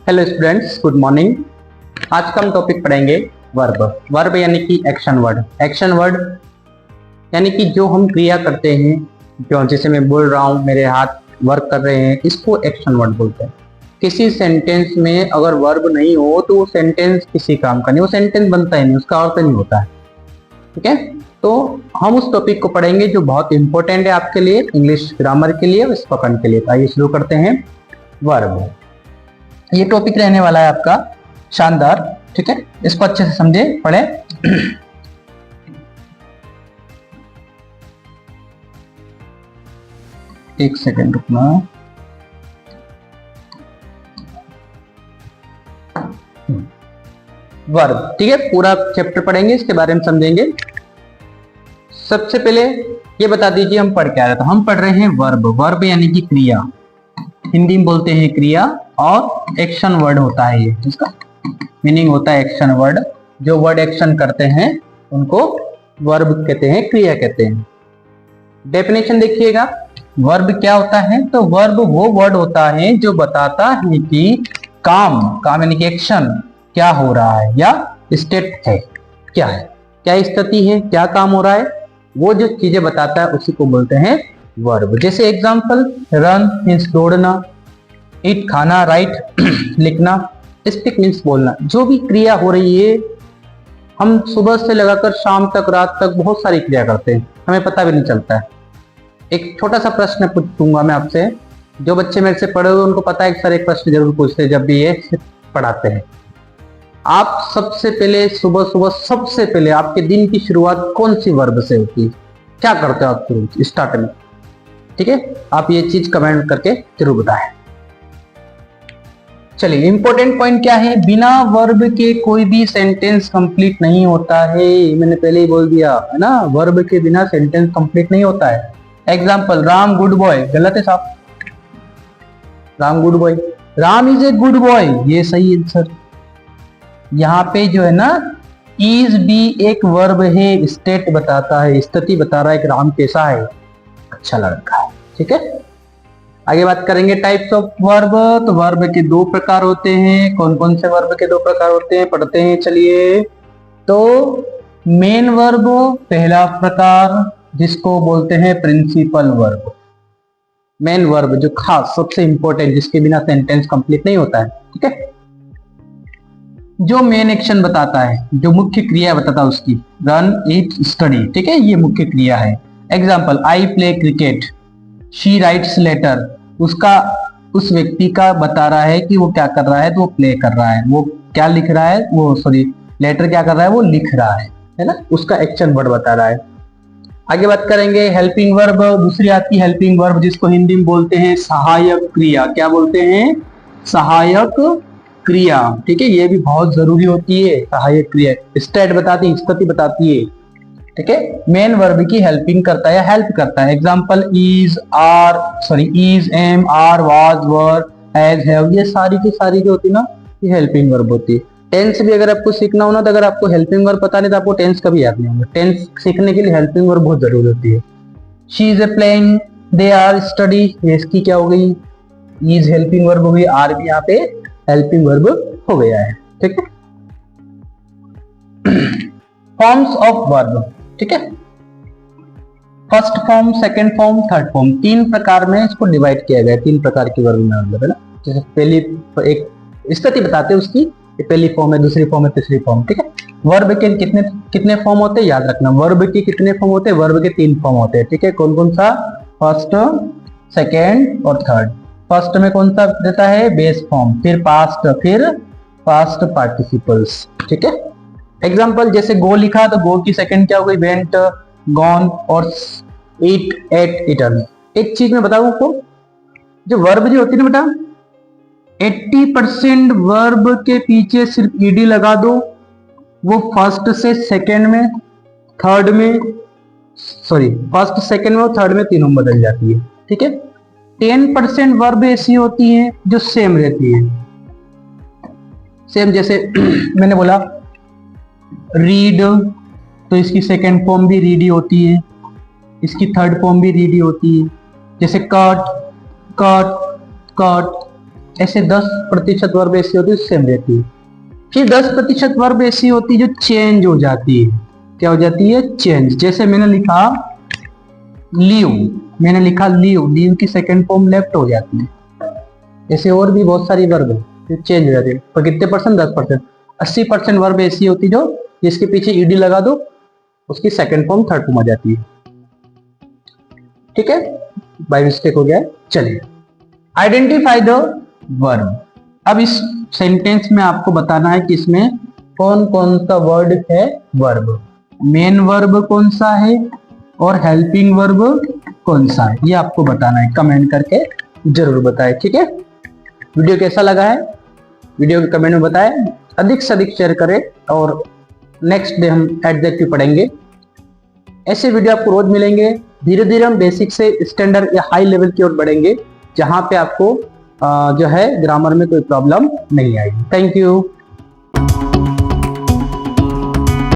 Hello students, good morning. आज का हम टॉपिक पढ़ेंगे वर्ब। वर्ब यानी कि एक्शन वर्ड। एक्शन वर्ड यानी कि जो हम क्रिया करते हैं, जो जैसे मैं बोल रहा हूँ, मेरे हाथ वर्क कर रहे हैं, इसको एक्शन वर्ड बोलते हैं। किसी सेंटेंस में अगर वर्ब नहीं हो तो वो सेंटेंस किसी काम का नहीं, वो सेंटेंस बनता ही नहीं, उसका अर्थ नहीं होता है। ठीक है, तो हम उस टॉपिक को पढ़ेंगे जो बहुत इंपॉर्टेंट है आपके लिए, इंग्लिश ग्रामर के लिए, स्पोकन के लिए। आइए शुरू करते हैं। वर्ब, ये टॉपिक रहने वाला है आपका शानदार। ठीक है, इसको अच्छे से समझे, पढ़े। एक सेकेंड रुकना। वर्ब, ठीक है, पूरा चैप्टर पढ़ेंगे, इसके बारे में समझेंगे। सबसे पहले ये बता दीजिए हम पढ़ क्या रहे थे। हम पढ़ रहे हैं वर्ब। वर्ब यानी कि क्रिया, हिंदी में बोलते हैं क्रिया, और एक्शन वर्ड होता है ये, इसका मीनिंग होता है एक्शन वर्ड। जो वर्ड एक्शन करते हैं उनको वर्ब कहते हैं, क्रिया कहते हैं। डेफिनेशन देखिएगा, वर्ब क्या होता है। तो वर्ब वो वर्ड होता है जो बताता है कि काम यानी कि एक्शन क्या हो रहा है, या स्टेट है, क्या है, क्या स्थिति है, क्या काम हो रहा है, वो जो चीजें बताता है उसी को बोलते हैं वर्ब। जैसे एग्जांपल, रन मीन्स दौड़ना, ईट खाना, राइट लिखना, स्पीक मीन्स बोलना। जो भी क्रिया हो रही है, हम सुबह से लगाकर शाम तक, रात तक बहुत सारी क्रिया करते हैं, हमें पता भी नहीं चलता है। एक छोटा सा प्रश्न पूछूंगा मैं आपसे, जो बच्चे मेरे से पढ़े हुए उनको पता है कि सर एक प्रश्न जरूर पूछते हैं जब भी ये पढ़ाते हैं। आप सबसे पहले सुबह सुबह सबसे पहले आपके दिन की शुरुआत कौन सी वर्ब से होती है? क्या करते हो आप शुरू स्टार्ट में? ठीक है, आप ये चीज कमेंट करके जरूर बताएं। चलिए, इंपॉर्टेंट पॉइंट क्या है, बिना वर्ब के कोई भी सेंटेंस कंप्लीट नहीं होता है। मैंने पहले ही बोल दिया है ना, वर्ब के बिना सेंटेंस कंप्लीट नहीं होता है। एग्जांपल, राम गुड बॉय, गलत है साहब। Ram good boy, Ram is a good boy, ये सही आंसर। यहाँ पे जो है ना, इज भी एक वर्ब है, स्टेट बताता है, स्थिति बता रहा है कि राम कैसा है, अच्छा लड़का है। ठीक है, आगे बात करेंगे टाइप्स ऑफ वर्ब। तो वर्ब के दो प्रकार होते हैं। कौन कौन से वर्ब के दो प्रकार होते हैं, पढ़ते हैं। चलिए, तो मेन वर्ब पहला प्रकार, जिसको बोलते हैं प्रिंसिपल वर्ब। मेन वर्ब जो खास सबसे इंपॉर्टेंट, जिसके बिना सेंटेंस कंप्लीट नहीं होता है। ठीक है, जो मेन एक्शन बताता है, जो मुख्य क्रिया बताता है उसकी, रन, ईट, स्टडी। ठीक है, ये मुख्य क्रिया है। Example, I play cricket, she writes letter, उसका, उस व्यक्ति का बता रहा है कि वो क्या कर रहा है, तो वो प्ले कर रहा है, वो क्या लिख रहा है, वो सॉरी लेटर क्या कर रहा है, वो लिख रहा है ना, उसका एक्शन वर्ड बता रहा है। आगे बात करेंगे हेल्पिंग वर्ब। दूसरी आती है हेल्पिंग वर्ब, जिसको हिंदी में बोलते हैं सहायक क्रिया। क्या बोलते हैं? सहायक क्रिया। ठीक है, ये भी बहुत जरूरी होती है, सहायक क्रिया। स्टेट बताती है, स्थिति बताती है। ठीक है, मेन वर्ब की हेल्पिंग करता है या हेल्प करता है। Example, is, are, is, am, are, was, were, has, have, ये सारी की सारी जो होती है ना, ये हेल्पिंग वर्ब होती है। टेंस भी अगर आपको सीखना हो ना, तो अगर आपको हेल्पिंग वर्ब पता नहीं तो आपको टेंस कभी याद नहीं होगा। टेंस सीखने के लिए हेल्पिंग वर्ब बहुत जरूरी होती है। She is a playing, they are study, ये इसकी क्या हो गई, इज हेल्पिंग वर्ब हो गई, आर भी यहाँ पे हेल्पिंग वर्ब हो गया है। ठीक है, फॉर्म्स ऑफ वर्ब। ठीक है, first form, second form, third form, तीन प्रकार में इसको डिवाइड किया गया है। तीन प्रकार की वर्ब में मतलब है ना। जैसे पहली एक स्थिति बताते हैं उसकी, पहली फॉर्म है, दूसरी फॉर्म है, तीसरी फॉर्म। ठीक है, वर्ब के कितने कितने फॉर्म होते हैं याद रखना। वर्ब के कितने फॉर्म होते हैं? वर्ब के तीन फॉर्म होते हैं। ठीक है, कौन कौन सा? फर्स्ट, सेकेंड और थर्ड। फर्स्ट में कौन सा देता है? बेस फॉर्म, फिर पास्ट, फिर पास्ट पार्टिसिपल्स। ठीक है, एग्जाम्पल, जैसे गो लिखा तो गो की सेकंड क्या हो गई? वेंट, गॉन, और ईट, एट, ईटन। एक चीज मैं बताऊं आपको, जो वर्ब जो होती है ना बेटा, 80% वर्ब के पीछे सिर्फ ईडी लगा दो, वो फर्स्ट से सेकंड में, थर्ड में, फर्स्ट सेकंड में और थर्ड में तीनों बदल जाती है। ठीक है, 10% वर्ब ऐसी होती है जो सेम रहती है। सेम, जैसे मैंने बोला रीड, तो इसकी सेकंड फॉर्म भी रीडी होती है, इसकी थर्ड फॉर्म भी रीडी होती है। जैसे कट, कट, कट, ऐसे 10% वर्ब ऐसी होती है सेम रहती है। फिर 10% वर्ब ऐसी होती है जो चेंज हो जाती है। क्या हो जाती है? चेंज। जैसे मैंने लिखा लीव, मैंने लिखा लीव, लीव की सेकंड फॉर्म लेफ्ट हो जाती है। ऐसे और भी बहुत सारी वर्ब है जो चेंज हो जाती है। पर कितने परसेंट? 10%। 80% वर्ब ऐसी होती जो जिसके पीछे ईडी लगा दो उसकी सेकंड फॉर्म थर्ड फॉर्म आ जाती है। ठीक है, बाय मिस्टेक हो गया। चलिए, आइडेंटिफाई द वर्ब। अब इस सेंटेंस में आपको बताना है कि इसमें कौन कौन सा वर्ड है वर्ब। मेन वर्ब कौन सा है और हेल्पिंग वर्ब कौन सा है, ये आपको बताना है। कमेंट करके जरूर बताएं। ठीक है, वीडियो कैसा लगा है वीडियो के कमेंट में बताएं। अधिक से अधिक शेयर करें और नेक्स्ट डे हम एडजेक्टिव पढ़ेंगे। ऐसे वीडियो आपको रोज मिलेंगे। धीरे धीरे हम बेसिक से स्टैंडर्ड या हाई लेवल की ओर बढ़ेंगे, जहां पे आपको जो है ग्रामर में कोई प्रॉब्लम नहीं आएगी। Thank you.